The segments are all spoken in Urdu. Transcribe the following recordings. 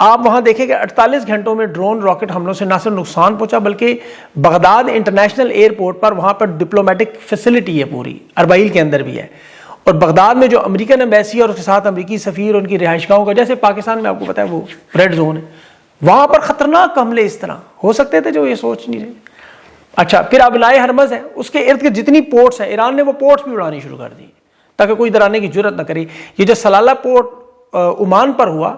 آپ وہاں دیکھیں کہ 48 گھنٹوں میں ڈرون راکٹ حملوں سے نہ صرف نقصان پہنچا بلکہ بغداد انٹرنیشنل ایئرپورٹ پر وہاں پر ڈپلومیٹک فیسلٹی ہے پوری، اربعیل کے اندر بھی ہے، اور بغداد میں جو امریکن ایمبیسی اور اس کے ساتھ امریکی سفیر اور ان کی رہائش گاہوں کا، جیسے پاکستان میں آپ کو پتا ہے وہ ریڈ زون ہے، وہاں پر خطرناک حملے اس طرح ہو سکتے تھے جو یہ سوچ نہیں رہے۔ اچھا، پھر ابنائے ہرمز ہے، اس کے ارد گرد جتنی پورٹس ہیں، ایران نے وہ پورٹس بھی اڑانی شروع کر دی تاکہ کوئی ادھر آنے کی جرت نہ کرے۔ یہ جو سلالہ پورٹ عمان پر ہوا،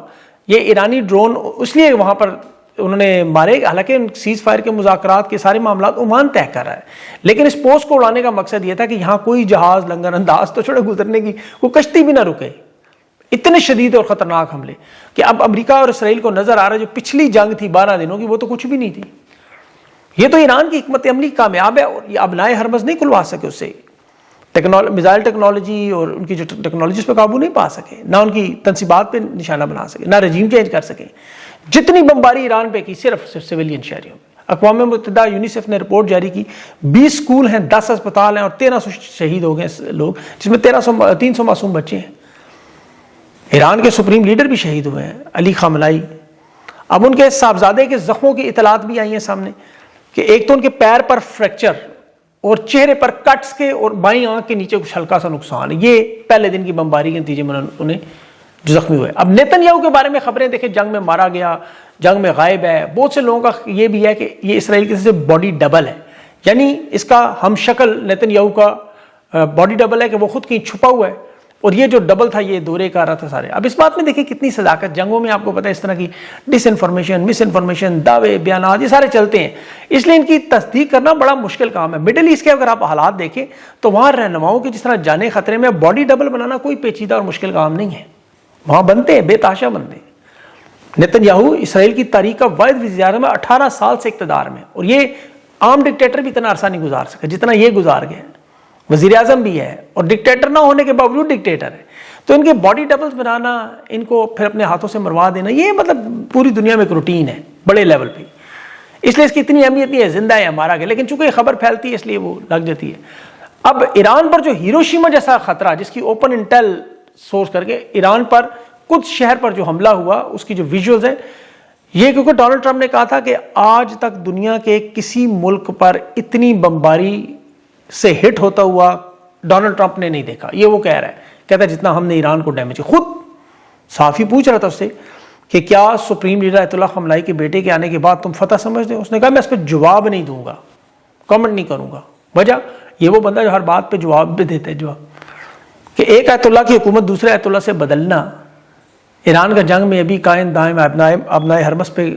یہ ایرانی ڈرون اس لیے وہاں پر انہوں نے مارے، حالانکہ سیز فائر کے مذاکرات کے سارے معاملات عمان طے کر رہا ہے، لیکن اس پوسٹ کو اڑانے کا مقصد یہ تھا کہ یہاں کوئی جہاز لنگر انداز تو چھوڑے گزرنے کی، کوئی کشتی بھی نہ رکے۔ اتنے شدید اور خطرناک حملے کہ اب امریکہ اور اسرائیل کو نظر آ رہا ہے جو پچھلی جنگ تھی 12 دنوں کی، وہ تو کچھ بھی نہیں تھی۔ یہ تو ایران کی حکمت عملی کامیاب ہے، اور یہ ابنائے ہرمز نہیں کھلوا سکے اس سے، میزائل ٹیکنالوجی اور ان کی جو ٹیکنالوجیز پہ قابو نہیں پا سکے، نہ ان کی تنصیبات پہ نشانہ بنا سکے، نہ رجیم چینج کر سکے۔ جتنی بمباری ایران پہ کی صرف سویلین شہریوں پہ۔ اقوام متحدہ یونیسیف نے رپورٹ جاری کی، 20 اسکول ہیں، 10 اسپتال ہیں اور 1300 شہید ہو گئے لوگ، جس میں 300 معصوم بچے ہیں۔ ایران کے سپریم لیڈر بھی شہید ہوئے ہیں، علی خامنائی۔ اب ان کے صاحبزادے کے زخموں کی اطلاعات بھی آئی ہیں سامنے کہ ایک تو ان کے پیر پر فریکچر اور چہرے پر کٹس کے اور بائیں آنکھ کے نیچے کچھ ہلکا سا نقصان ہے، یہ پہلے دن کی بمباری کے نتیجے میں انہیں جو زخمی ہوئے۔ اب نیتن یاہو کے بارے میں خبریں دیکھیں، جنگ میں مارا گیا، جنگ میں غائب ہے۔ بہت سے لوگوں کا یہ بھی ہے کہ یہ اسرائیل کی طرف سے باڈی ڈبل ہے، یعنی اس کا ہم شکل نیتن یاہو کا باڈی ڈبل ہے کہ وہ خود کہیں چھپا ہوا ہے، اور یہ جو ڈبل تھا یہ دورے کا رہا تھا سارے۔ اب اس بات میں دیکھیں کتنی صداقت، جنگوں میں آپ کو پتہ ہے اس طرح کی ڈس انفارمیشن، مس انفارمیشن، دعوے، بیانات، یہ سارے چلتے ہیں، اس لیے ان کی تصدیق کرنا بڑا مشکل کام ہے۔ مڈل ایسٹ کے اگر آپ حالات دیکھیں تو وہاں رہنماؤں کی جس طرح جانیں خطرے میں، باڈی ڈبل بنانا کوئی پیچیدہ اور مشکل کام نہیں ہے، وہاں بنتے ہیں، بے تحاشا بنتے ہیں۔ نیتن یاہو اسرائیل کی تاریخ کا واحد وزیر اعظم ہے، 18 سال سے اقتدار میں، اور یہ عام ڈکٹیٹر بھی اتنا عرصہ نہیں گزار سکا جتنا یہ گزار گیا، وزیر اعظم بھی ہے اور ڈکٹیٹر نہ ہونے کے باوجود ڈکٹیٹر ہے۔ تو ان کے باڈی ڈبلز بنانا، ان کو پھر اپنے ہاتھوں سے مروا دینا، یہ مطلب پوری دنیا میں ایک روٹین ہے بڑے لیول پہ، اس لیے اس کی اتنی اہمیت نہیں ہے زندہ ہے یا مارا گیا، لیکن چونکہ یہ خبر پھیلتی ہے اس لیے وہ لگ جاتی ہے۔ اب ایران پر جو ہیروشیما جیسا خطرہ، جس کی اوپن انٹیل سورس کر کے ایران پر قدس شہر پر جو حملہ ہوا، اس کی جو ویژولز ہیں، یہ کیونکہ ڈونلڈ ٹرمپ نے کہا تھا کہ آج تک دنیا کے کسی ملک پر اتنی بمباری سے ہٹ ہوتا ہوا ڈونلڈ ٹرمپ نے نہیں دیکھا، یہ وہ کہہ رہا ہے، کہتا ہے جتنا ہم نے ایران کو ڈیمیج کیا۔ خود صحافی پوچھ رہا تھا اس سے کہ کیا سپریم لیڈر آیت اللہ خامنائی کے بیٹے کے آنے کے بعد تم فتح سمجھتے ہو؟ اس نے کہا میں اس پہ جواب نہیں دوں گا، کامنٹ نہیں کروں گا۔ وجہ یہ وہ بندہ جو ہر بات پہ جواب بھی دیتا ہے، جواب کہ ایک آیت اللہ کی حکومت دوسرے آیت اللہ سے بدلنا، ایران کا جنگ میں ابھی قائم دائم ابنائے ہرمز پہ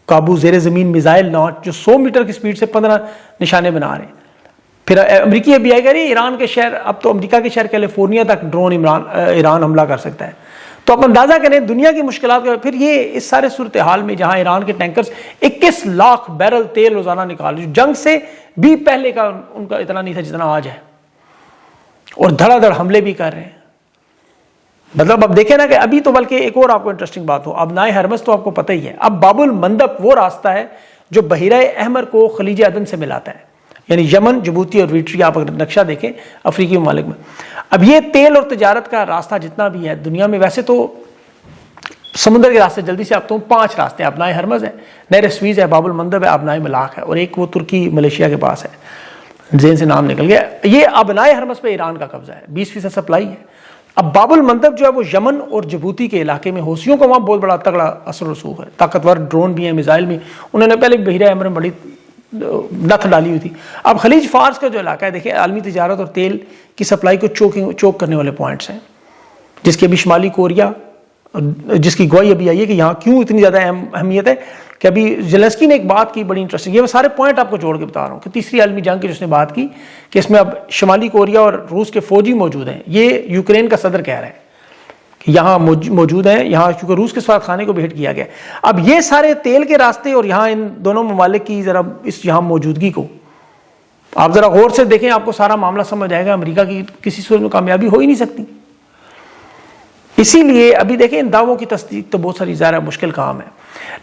قابو، زیر زمین میزائل لانچ جو 100 میٹر کی سپیڈ سے 15 نشانے بنا رہے ہیں۔ پھر امریکی ابھی آئی کہہ رہی ہے ایران کے شہر، اب تو امریکہ کے شہر کیلیفورنیا تک ڈرون ایران حملہ کر سکتا ہے۔ تو آپ اندازہ کریں دنیا کی مشکلات کا۔ پھر یہ اس سارے صورتحال میں جہاں ایران کے ٹینکرز 21 لاکھ بیرل تیل روزانہ نکال رہے، جنگ سے بھی پہلے کا ان کا اتنا نہیں تھا جتنا آج ہے، اور دھڑا دھڑ حملے بھی کر رہے ہیں۔ مطلب اب دیکھیں نا کہ ابھی تو بلکہ ایک اور آپ کو انٹرسٹنگ بات ہو، ابنائے ہرمز تو آپ کو پتہ ہی ہے، اب باب المندب وہ راستہ ہے جو بحیرہ احمر کو خلیج عدن سے ملاتا ہے، یعنی یمن، جبوتی اور ایریٹریا، آپ اگر نقشہ دیکھیں افریقی ممالک میں۔ اب یہ تیل اور تجارت کا راستہ جتنا بھی ہے دنیا میں، ویسے تو سمندر کے راستے جلدی سے اب تو 5 راستے ہیں، ابنائے ہرمز ہے، نہر سویز ہے، باب المندب ہے، ابنائے ملاق ہے، اور ایک وہ ترکی ملیشیا کے پاس ہے، ذہن سے نام نکل گیا۔ یہ ابنائے ہرمز پہ ایران کا قبضہ ہے، 20% سپلائی ہے۔ اب باب المندب جو ہے وہ یمن اور جبوتی کے علاقے میں، حوثیوں کا وہاں بہت بڑا تگڑا اثر رسوخ ہے، طاقتور ڈرون بھی ہیں، میزائل بھی، انہوں نے پہلے بحیرہ احمر میں بڑی نتھ ڈالی ہوئی تھی۔ اب خلیج فارس کا جو علاقہ ہے دیکھیں، عالمی تجارت اور تیل کی سپلائی کو چوک کرنے والے پوائنٹس ہیں، جس کے ابھی شمالی کوریا، جس کی گواہی ابھی آئی ہے کہ یہاں کیوں اتنی زیادہ اہمیت ہے، کہ ابھی زیلنسکی نے ایک بات کی بڑی انٹرسٹنگ، یہ میں سارے پوائنٹ آپ کو جوڑ کے بتا رہا ہوں کہ تیسری عالمی جنگ کی جس نے بات کی کہ اس میں اب شمالی کوریا اور روس کے فوجی موجود ہیں، یہ یوکرین کا صدر کہہ رہا ہے کہ یہاں موجود ہیں، یہاں چونکہ روس کے سفارت خانے کو بھیٹ کیا گیا۔ اب یہ سارے تیل کے راستے اور یہاں ان دونوں ممالک کی ذرا اس یہاں موجودگی کو آپ ذرا غور سے دیکھیں، آپ کو سارا معاملہ سمجھ آئے گا۔ امریکہ کی کسی صورت میں کامیابی ہو ہی نہیں سکتی، اسی لیے ابھی دیکھیں ان دعووں کی تصدیق تو بہت ساری ظاہر مشکل کام ہے،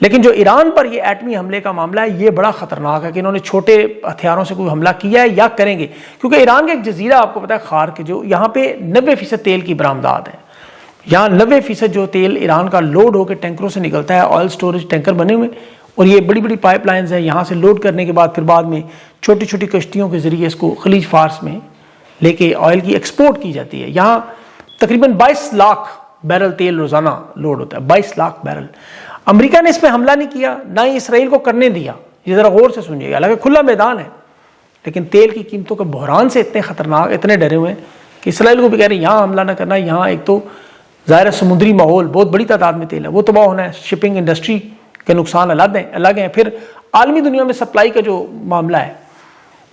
لیکن جو ایران پر یہ ایٹمی حملے کا معاملہ ہے یہ بڑا خطرناک ہے کہ انہوں نے چھوٹے ہتھیاروں سے کوئی حملہ کیا ہے یا کریں گے، کیونکہ ایران کا ایک جزیرہ آپ کو پتا ہے خار کے، جو یہاں پہ 90% تیل کی برآمدات ہیں، یہاں 90% جو تیل ایران کا لوڈ ہو کے ٹینکروں سے نکلتا ہے، آئل سٹوریج ٹینکر بنے ہوئے، اور یہ بڑی بڑی پائپ لائنز ہیں، یہاں سے لوڈ کرنے کے بعد پھر بعد میں چھوٹی چھوٹی کشتیوں کے ذریعے اس کو خلیج فارس میں لے کے آئل کی ایکسپورٹ کی جاتی ہے۔ یہاں تقریباً 22 لاکھ بیرل تیل روزانہ لوڈ ہوتا ہے، 22 لاکھ بیرل۔ امریکہ نے اس پہ حملہ نہیں کیا، نہ ہی اسرائیل کو کرنے دیا، یہ ذرا غور سے سنیے گا، حالانکہ کھلا میدان ہے، لیکن تیل کی قیمتوں کے بحران سے اتنے خطرناک، اتنے ڈرے ہوئے ہیں کہ اسرائیل کو بھی کہہ رہے ہیں یہاں حملہ نہ کرنا، یہاں ایک تو ظاہر سمندری ماحول، بہت بڑی تعداد میں تیل ہے، وہ تباہ ہونا ہے، شپنگ انڈسٹری کے نقصان الگ ہیں، پھر عالمی دنیا میں سپلائی کا جو معاملہ ہے،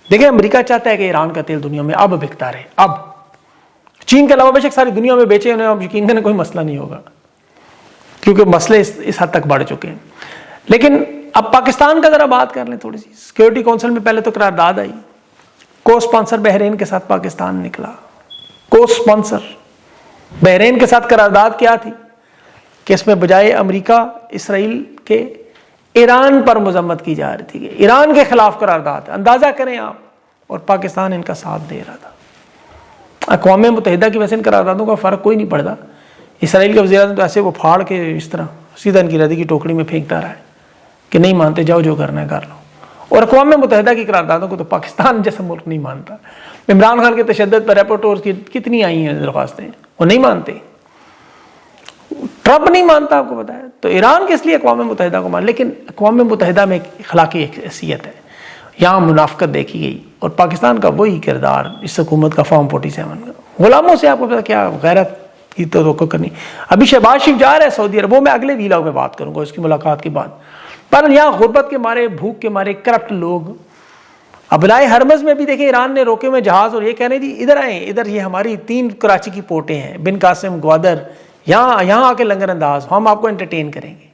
دیکھیں امریکہ چاہتا ہے کہ ایران کا تیل دنیا میں اب بکتا رہے، اب چین کے علاوہ بے شک ساری دنیا میں بیچے انہیں، اب یقین کریں کوئی مسئلہ نہیں ہوگا، کیونکہ مسئلے اس حد تک بڑھ چکے ہیں۔ لیکن اب پاکستان کا ذرا بات کر لیں تھوڑی سی۔ سیکورٹی کونسل میں پہلے تو قرارداد آئی، کو اسپانسر بحرین کے ساتھ پاکستان نکلا، کو اسپانسر بحرین کے ساتھ قرارداد کیا تھی کہ اس میں بجائے امریکہ اسرائیل کے ایران پر مذمت کی جا رہی تھی کہ ایران کے خلاف قرارداد، اندازہ کریں آپ، اور پاکستان ان کا ساتھ دے رہا تھا۔ اقوام متحدہ کی ویسے ان قراردادوں کا فرق کوئی نہیں پڑتا، اسرائیل کے وزیر اعظم تو ایسے وہ پھاڑ کے اس طرح سیدھا ان کی ردی کی ٹوکری میں پھینکتا رہا ہے کہ نہیں مانتے، جاؤ جو کرنا ہے کر لو، اور اقوام متحدہ کی قراردادوں کو تو پاکستان جیسا ملک نہیں مانتا۔ عمران خان کے تشدد پر رپورٹرز کی کتنی آئی ہیں درخواستیں، وہ نہیں مانتے، ٹرمپ نہیں مانتا، آپ کو پتا ہے، تو ایران کس لیے اقوام متحدہ کو مان، لیکن اقوام متحدہ میں ایک اخلاقی حیثیت ہے، یہاں منافقت دیکھی گئی، اور پاکستان کا وہی کردار اس حکومت کا فارم 47 کا، غلاموں سے آپ کو پتا کیا غیرت کی توقع کرنی۔ ابھی شہباز شریف جا رہا ہے سعودی عرب، وہ میں اگلے ویلاگ میں بات کروں گا اس کی ملاقات کے بعد، پر یہاں غربت کے مارے، بھوک کے مارے کرپٹ لوگ، ابلائے ہرمز میں بھی دیکھیں ایران نے روکے ہوئے جہاز، اور یہ کہہ رہے تھے ادھر آئیں، ادھر یہ ہماری 3 کراچی کی پورٹیں ہیں، بن قاسم، گوادر، یہاں آ کے لنگر انداز، ہم آپ کو انٹرٹین کریں گے۔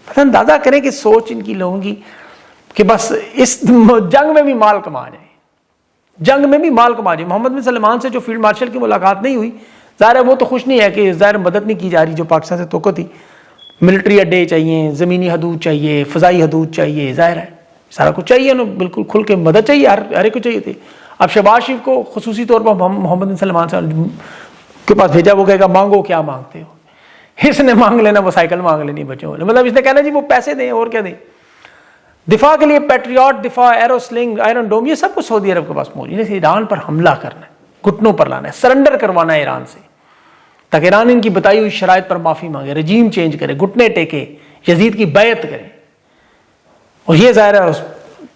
پتہ اندازہ کریں کہ سوچ ان کی لوگوں کی کہ بس اس جنگ میں بھی مال کما جائیں، جنگ میں بھی مال کما جائیں۔ محمد بن سلمان سے جو فیلڈ مارشل کی ملاقات نہیں ہوئی، ظاہر ہے وہ تو خوش نہیں ہے کہ ظاہر مدد نہیں کی جا رہی جو پاکستان سے توقع تھی، ملٹری اڈے چاہیے، زمینی حدود چاہیے، فضائی حدود چاہیے، ظاہر ہے سارا کچھ چاہیے انہیں، بالکل کھل کے مدد چاہیے، ہر ایک کو چاہیے تھی۔ اب شہباز شریف کو خصوصی طور پر محمد بن سلمان سے کے پاس بھیجا، وہ کہے گا مانگو کیا مانگتے ہو، اس نے مانگ لینا، وہ سائیکل مانگ لینی بچوں والے، مطلب اس نے کہنا جی وہ پیسے دیں اور کیا دیں، دفاع کے لیے پیٹریاٹ دفاع، ایرو سلنگ، آئرن ڈوم، یہ سب کچھ سعودی عرب کے پاس موجود ہے۔ ایران پر حملہ کرنا ہے، گھٹنوں پر لانا ہے، سرنڈر کروانا ہے ایران سے، تاکہ ایران ان کی بتائی ہوئی شرائط پر معافی مانگے، رجیم چینج کرے، گھٹنے ٹیکے، یزید کی بیعت کرے، اور یہ ظاہر ہے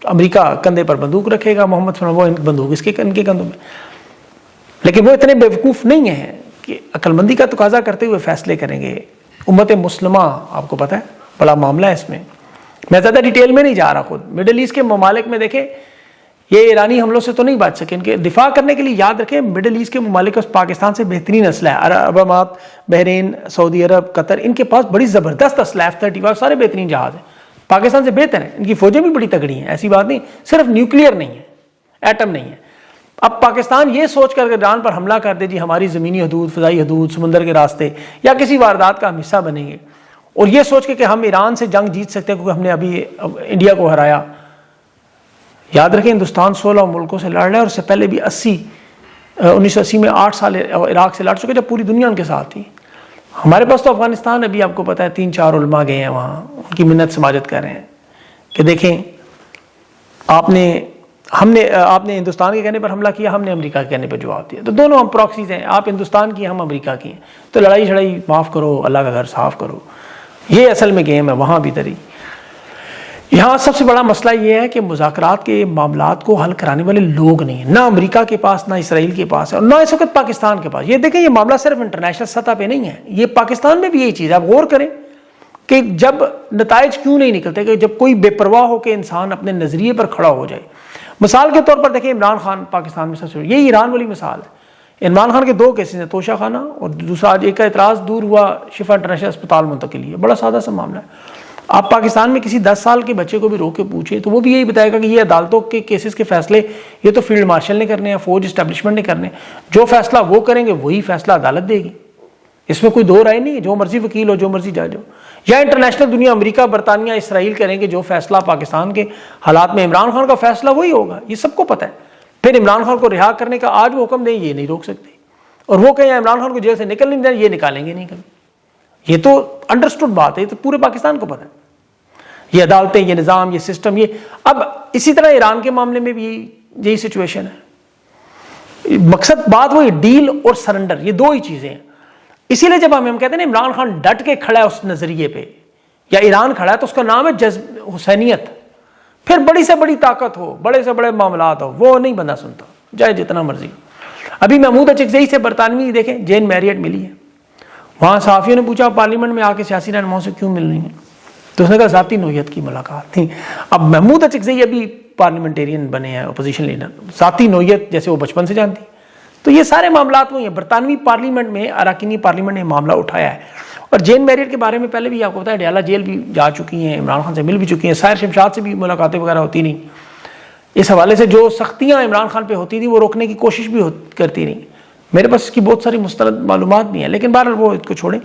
امریکہ کندھے پر بندوق رکھے گا، محمد صلی اللہ علیہ وسلم وہ بندوق ان کے کندھوں میں، لیکن وہ اتنے بیوقوف نہیں ہیں کہ عقل مندی کا تقاضا کرتے ہوئے فیصلے کریں گے۔ امت مسلمہ آپ کو پتہ ہے بڑا معاملہ ہے، اس میں میں زیادہ ڈیٹیل میں نہیں جا رہا، خود مڈل ایسٹ کے ممالک میں دیکھیں یہ ایرانی حملوں سے تو نہیں بچ سکے، ان کے دفاع کرنے کے لیے یاد رکھیں مڈل ایسٹ کے ممالک پاکستان سے بہترین اسلحہ ہے، عرب امارات، بحرین، سعودی عرب، قطر، ان کے پاس بڑی زبردست اسلحہ F-35 سارے بہترین جہاز ہیں، پاکستان سے بہتر ہیں، ان کی فوجیں بھی بڑی تگڑی ہیں، ایسی بات نہیں، صرف نیوکلیئر نہیں ہے، ایٹم نہیں ہے۔ اب پاکستان یہ سوچ کر ایران پر حملہ کر دے جی ہماری زمینی حدود، فضائی حدود، سمندر کے راستے، یا کسی واردات کا ہم حصہ بنیں گے، اور یہ سوچ کے کہ ہم ایران سے جنگ جیت سکتے ہیں کیونکہ ہم نے ابھی انڈیا کو ہرایا۔ یاد رکھیں ہندوستان 16 ملکوں سے لڑ رہا ہے، اور اس سے پہلے بھی 1980 میں 8 سال عراق سے لڑ چکے جب پوری دنیا ان کے ساتھ تھی۔ ہمارے پاس تو افغانستان ابھی آپ کو پتہ ہے 3-4 علماء گئے ہیں وہاں، ان کی منت سماجت کر رہے ہیں کہ دیکھیں آپ نے ہندوستان کے کہنے پر حملہ کیا، ہم نے امریکہ کے کہنے پر جواب دیا، تو دونوں ہم پراکسیز ہیں، آپ ہندوستان کی، ہم امریکہ کی ہیں، تو لڑائی شڑائی معاف کرو، اللہ کا گھر صاف کرو، یہ اصل میں گیم ہے وہاں بھی تری۔ یہاں سب سے بڑا مسئلہ یہ ہے کہ مذاکرات کے معاملات کو حل کرانے والے لوگ نہیں ہیں، نہ امریکہ کے پاس، نہ اسرائیل کے پاس ہے، اور نہ اس وقت پاکستان کے پاس۔ یہ دیکھیں یہ معاملہ صرف انٹرنیشنل سطح پہ نہیں ہے، یہ پاکستان میں بھی یہی چیز ہے۔ آپ غور کریں کہ جب نتائج کیوں نہیں نکلتے، کہ جب کوئی بے پرواہ ہو کے انسان اپنے نظریے پر کھڑا ہو جائے۔ مثال کے طور پر دیکھیں عمران خان پاکستان میں سب سے یہی ایران والی مثال ہے۔ عمران خان کے 2 کیسز ہیں، توشہ خانہ، اور دوسرا آج ایک کا اعتراض دور ہوا شفا انٹرنیشنل اسپتال منتقلی ہے، بڑا سادہ سا معاملہ ہے۔ آپ پاکستان میں کسی 10 سال کے بچے کو بھی روک کے پوچھے تو وہ بھی یہی بتائے گا کہ یہ عدالتوں کے کیسز کے فیصلے یہ تو فیلڈ مارشل نے کرنے ہیں، فوج اسٹیبلشمنٹ نے کرنے ہیں، جو فیصلہ وہ کریں گے وہی فیصلہ عدالت دے گی، اس میں کوئی دو رائے نہیں ہے، جو مرضی وکیل ہو، جو مرضی جج ہو، یا انٹرنیشنل دنیا امریکہ، برطانیہ، اسرائیل کریں گے جو فیصلہ پاکستان کے حالات میں عمران خان کا فیصلہ وہی ہوگا، یہ سب کو پتہ ہے۔ پھر عمران خان کو رہا کرنے کا آج وہ حکم دیں، یہ نہیں روک سکتے۔ اور وہ کہیں عمران خان کو جیل سے نکل نہیں جائے، یہ نکالیں گے نہیں کبھی. یہ تو انڈرسٹوڈ بات ہے، یہ تو پورے پاکستان کو پتہ ہے. یہ عدالتیں، یہ نظام، یہ سسٹم، یہ اب اسی طرح ایران کے معاملے میں بھی یہی سچویشن ہے. مقصد بات وہی ڈیل اور سرنڈر، یہ دو ہی چیزیں ہیں. اسی لیے جب ہم کہتے ہیں نا عمران خان ڈٹ کے کھڑا ہے اس نظریے پہ، یا ایران کھڑا ہے، تو اس کا نام ہے جذب حسینیت. پھر بڑی سے بڑی طاقت ہو، بڑے سے بڑے معاملات ہو، وہ نہیں بندہ سنتا، چاہے جتنا مرضی. ابھی محمود اچکزئی سے برطانوی دیکھیں جین میریٹ ملی ہے. وہاں صحافیوں نے پوچھا پارلیمنٹ میں آ کے سیاسی رہنماؤں سے کیوں مل رہی ہیں، تو اس نے کہا ذاتی نوعیت کی ملاقات تھی. اب محمود اچکزئی ابھی پارلیمنٹیرین بنے ہیں، اپوزیشن لیڈر، ذاتی نوعیت جیسے وہ بچپن سے جانتی. تو یہ سارے معاملات وہی ہیں. برطانوی پارلیمنٹ میں، اراکینی پارلیمنٹ نے معاملہ اٹھایا ہے. اور جین میریٹ کے بارے میں پہلے بھی آپ کو پتا ہے، ڈیالہ جیل بھی جا چکی ہیں، عمران خان سے مل بھی چکی ہیں، ساحر شمشاد سے بھی ملاقاتیں وغیرہ ہوتی نہیں. اس حوالے سے جو سختیاں عمران خان پہ ہوتی تھیں وہ روکنے کی کوشش بھی کرتی نہیں. میرے پاس اس کی بہت ساری مستند معلومات بھی ہیں، لیکن بہرحال وہ کو چھوڑیں.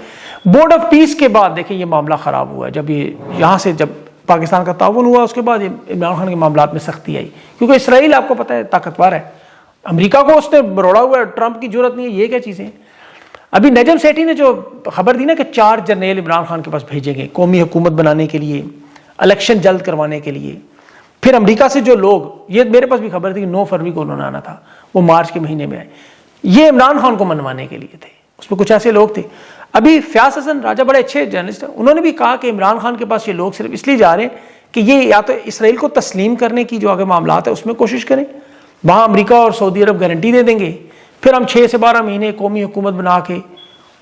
بورڈ آف پیس کے بعد دیکھیں یہ معاملہ خراب ہوا ہے. جب یہاں سے جب پاکستان کا تعاون ہوا، اس کے بعد عمران خان کے معاملات میں سختی آئی، کیونکہ اسرائیل آپ کو پتہ ہے طاقتور ہے. امریکہ کو اس نے بروڑا ہوا ہے، ٹرمپ کی ضرورت نہیں ہے. یہ کیا چیزیں ہیں؟ ابھی نجم سیٹھی نے جو خبر دی نا کہ 4 جرنیل عمران خان کے پاس بھیجیں گے قومی حکومت بنانے کے لیے، الیکشن جلد کروانے کے لیے. پھر امریکہ سے جو لوگ، یہ میرے پاس بھی خبر تھی کہ 9 فروری کو انہوں نے آنا تھا، وہ مارچ کے مہینے میں آئے. یہ عمران خان کو منوانے کے لیے تھے. اس میں کچھ ایسے لوگ تھے. ابھی فیاض حسن راجہ بڑے اچھے جرنلسٹ ہیں، انہوں نے بھی کہا کہ عمران خان کے پاس یہ لوگ صرف اس لیے جا رہے ہیں کہ یہ یا تو اسرائیل کو تسلیم کرنے کی جو آگے معاملات ہے اس میں کوشش کریں، وہاں امریکہ اور سعودی عرب گارنٹی دے دیں گے، پھر ہم 6 سے 12 مہینے قومی حکومت بنا کے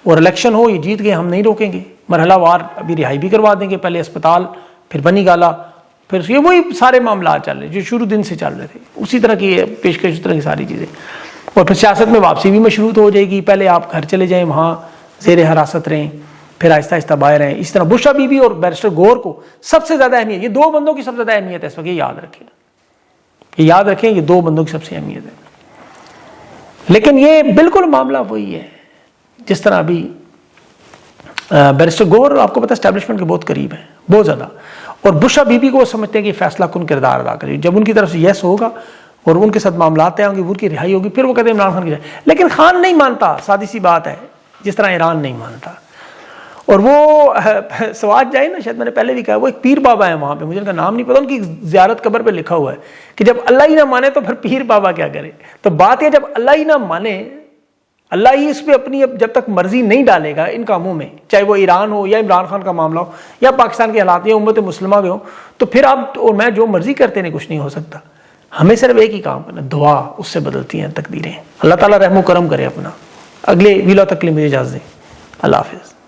اور الیکشن ہو، یہ جیت گئے ہم نہیں روکیں گے، مرحلہ وار ابھی رہائی بھی کروا دیں گے، پہلے اسپتال، پھر بنی گالا، پھر یہ وہی سارے معاملات چل رہے جو شروع دن سے چل رہے تھے، اسی طرح کی پیشکش، اس طرح کی ساری چیزیں. اور پھر سیاست میں واپسی بھی مشروط ہو جائے گی. پہلے آپ گھر چلے جائیں، وہاں زیر حراست رہیں، پھر آہستہ آہستہ باہر ہیں. اس طرح بشرا بی بی اور بیرسٹر گور کو سب سے زیادہ اہمیت، یہ 2 بندوں کی سب سے زیادہ اہمیت ہے اس وقت. یہ یاد رکھیں، یہ یاد رکھیں، یہ 2 بندوں کی سب سے اہمیت ہے. لیکن یہ بالکل معاملہ وہی ہے جس طرح ابھی بیرسٹر گور آپ کو پتا اسٹیبلشمنٹ کے بہت قریب ہیں، بہت زیادہ. اور بشرا بی بی کو وہ سمجھتے ہیں کہ فیصلہ کن کردار ادا کرے. جب ان کی طرف سے یس ہوگا اور ان کے ساتھ معاملات طے ہوں گے، ان کی رہائی ہوگی، پھر وہ کہتے ہیں عمران خان کی رہائی. لیکن خان نہیں مانتا، سادی سی بات ہے، جس طرح ایران نہیں مانتا. اور وہ سوات جائے نا، شاید میں نے پہلے بھی کہا، وہ ایک پیر بابا ہے وہاں پہ، مجھے ان کا نام نہیں پتا، ان کی زیارت قبر پہ لکھا ہوا ہے کہ جب اللہ ہی نہ مانے تو پھر پیر بابا کیا کرے. تو بات یہ، جب اللہ ہی نہ مانے، اللہ ہی اس پہ اپنی جب تک مرضی نہیں ڈالے گا ان کاموں میں، چاہے وہ ایران ہو یا عمران خان کا معاملہ ہو یا پاکستان کے حالات یا امت مسلمہ کے ہوں، تو پھر آپ اور میں جو مرضی کرتے نہیں، کچھ نہیں ہو سکتا. ہمیں صرف ایک ہی کام کرنا، دعا، اس سے بدلتی ہیں تقدیریں. اللہ تعالیٰ رحم و کرم کرے اپنا. اگلے ویلا تک کے لیے مجھے اجازت دیں. اللہ حافظ.